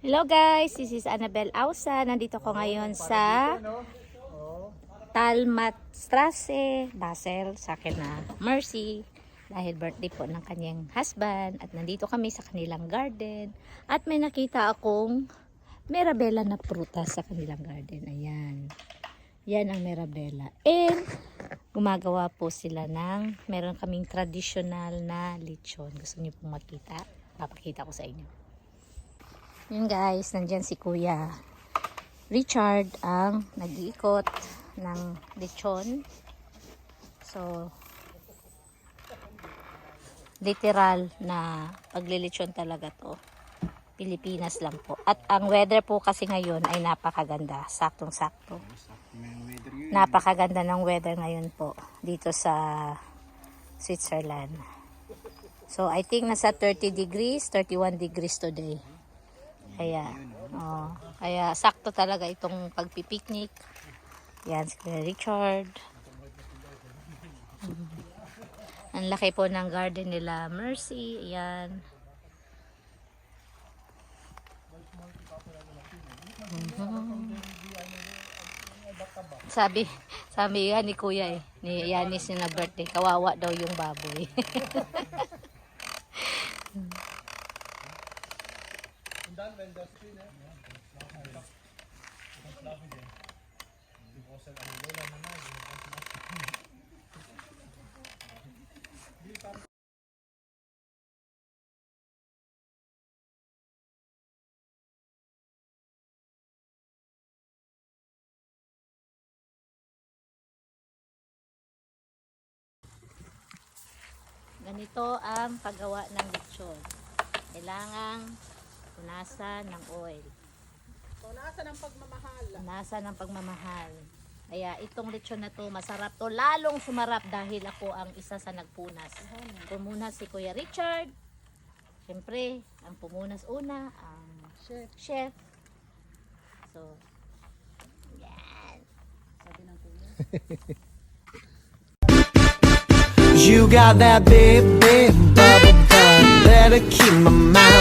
Hello guys, this is Annabelle Ausa. Nandito ko ngayon sa Talmatstrasse, Basel, sa akin na Mercy. Dahil birthday po ng kanyang husband. At nandito kami sa kanilang garden. At may nakita akong Mirabella na prutas sa kanilang garden. Ayan. Yan ang Mirabella. And gumagawa po sila ng, meron kaming traditional na lechon. Gusto niyo pong makita? Papakita ko sa inyo. Yun guys, nandyan si Kuya Richard ang nag-iikot ng lechon. So, literal na paglilechon talaga to. Pilipinas lang po. At ang weather po kasi ngayon ay napakaganda. Saktong-sakto. Napakaganda ng weather ngayon po dito sa Switzerland. So, I think nasa 30 degrees, 31 degrees today. Kaya sakto talaga itong pagpipiknik. Yan si Kuya Richard. Ang laki po ng garden nila Mercy. Yan. Sabi yan ni Kuya ni Yanis na birthday, kawawa daw yung baboy. Ganito ang paggawa ng lechon. Kailangang punasan ng oil. Punasan ng pagmamahal. Punasan ng pagmamahal. Kaya itong lechon na to, masarap to. Lalong sumarap dahil ako ang isa sa nagpunas. Pumunas si Kuya Richard. Siyempre, ang pumunas una, ang chef. So, yan. Sabi ng kuya. You got that big, big bubble butt that'll keep my mind